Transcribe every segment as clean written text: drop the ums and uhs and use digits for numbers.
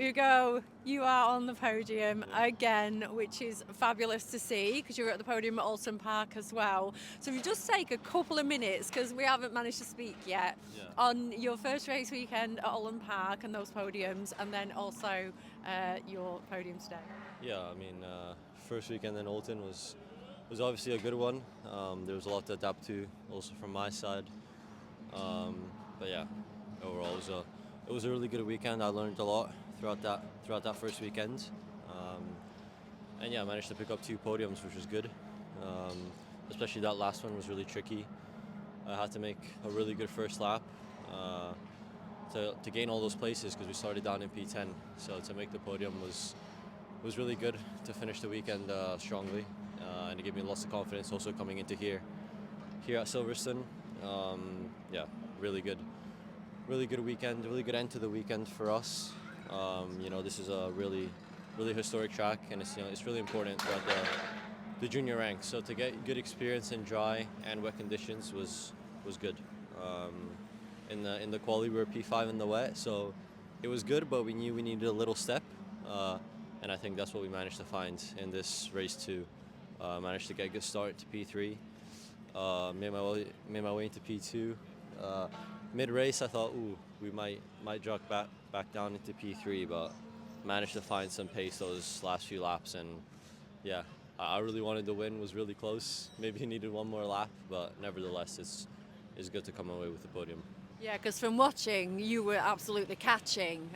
Ugo, you are on the podium again, which is fabulous to see because you were at the podium at Oulton Park as well. So if you just take a couple of minutes, because we haven't managed to speak yet, Yeah. on your first race weekend at Oulton Park and those podiums, and then also your podium today. Yeah, I mean, first weekend in Oulton was obviously a good one. There was a lot to adapt to, also from my side. But yeah, overall it was a really good weekend. I learned a lot throughout that first weekend, um, and yeah, I managed to pick up 2 podiums, which was good. Um, Especially that last one was really tricky. I had to make a really good first lap to gain all those places because we started down in P10. So to make the podium was really good to finish the weekend strongly, and it gave me lots of confidence also coming into here at Silverstone. Yeah, really good, really good weekend, really good end to the weekend for us. This is a really historic track, and it's really important throughout the junior ranks. So to get good experience in dry and wet conditions was good. Um, in the quali we were P5 in the wet, so it was good, but we knew we needed a little step, and I think that's what we managed to find in this race too. Managed to get a good start to P3. Made my way into P2. Mid race, I thought, ooh, we might jog back down into P3, but managed to find some pace those last few laps, and yeah, I really wanted to win. Was really close. Maybe needed one more lap, but nevertheless, it's good to come away with the podium. Yeah, because from watching, you were absolutely catching,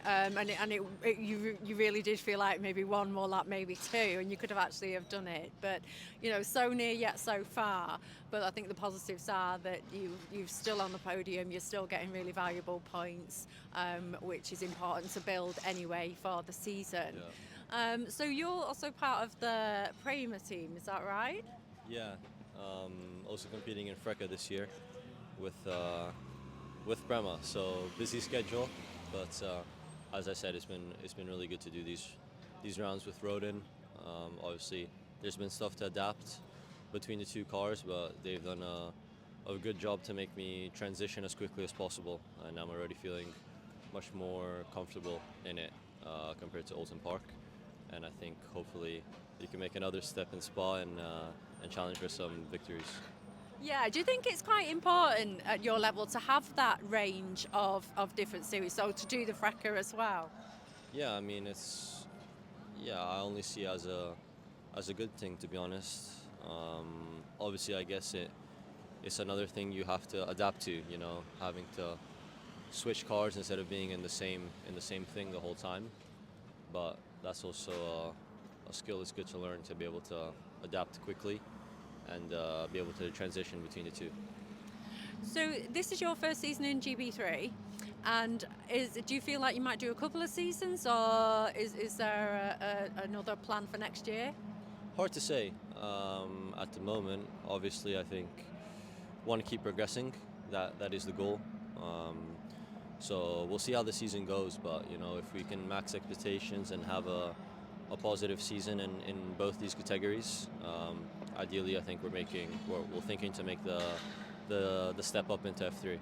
you really did feel like maybe one more lap, maybe two, and you could have actually have done it. But so near yet so far. But I think the positives are that you're still on the podium, you're still getting really valuable points, which is important to build anyway for the season. So you're also part of the Prema team, is that right? Yeah. Also competing in Freka this year with with Brema. So busy schedule, but as I said, it's been really good to do these rounds with Rodin. Obviously, there's been stuff to adapt between the two cars, but they've done a good job to make me transition as quickly as possible, and I'm already feeling much more comfortable in it compared to Oulton Park. And I think hopefully you can make another step in Spa and challenge for some victories. Yeah, do you think it's quite important at your level to have that range of different series, so to do the Frecker as well? Yeah, I mean I only see it as a good thing, to be honest. Obviously, I guess it's another thing you have to adapt to. Having to switch cars instead of being in the same thing the whole time. But that's also a skill that's good to learn, to be able to adapt quickly and be able to transition between the two. So this is your first season in GB3, and do you feel like you might do a couple of seasons, or is there another plan for next year? Hard to say at the moment. Obviously, I think want to keep progressing. That is the goal. Um, so we'll see how the season goes. But if we can max expectations and have a positive season in both these categories, ideally, I think we're thinking to make the step up into F3.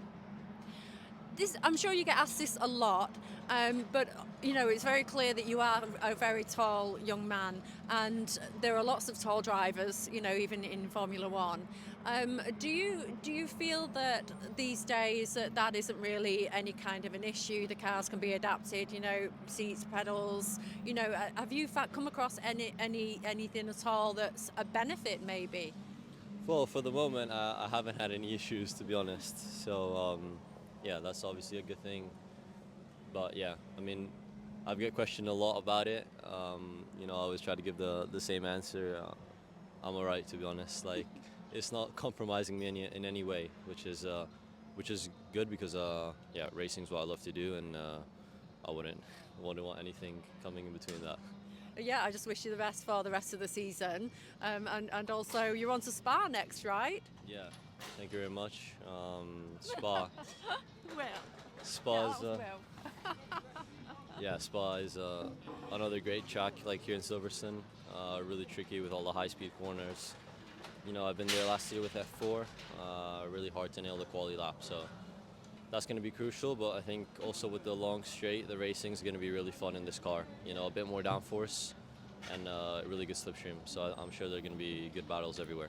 I'm sure you get asked this a lot, but it's very clear that you are a very tall young man, and there are lots of tall drivers, even in Formula One. Do you feel that these days that isn't really any kind of an issue? The cars can be adapted, seats, pedals. Have you come across anything at all that's a benefit, maybe? Well, for the moment, I haven't had any issues, to be honest. So yeah, that's obviously a good thing. But yeah, I mean, I've get questioned a lot about it. I always try to give the same answer. I'm alright, to be honest. Like, it's not compromising me in any way, which is good because yeah, racing's what I love to do, and I wouldn't want anything coming in between that. Yeah, I just wish you the best for the rest of the season, and also you're on to Spa next, right? Yeah, thank you very much. Spa, Well, Spa yeah, is well. yeah, Spa is another great track, like here in Silverstone. Really tricky with all the high-speed corners. I've been there last year with F4. Really hard to nail the quality lap. So that's going to be crucial. But I think also with the long straight, the racing is going to be really fun in this car. You know, a bit more downforce and really good slipstream. So I'm sure there are going to be good battles everywhere.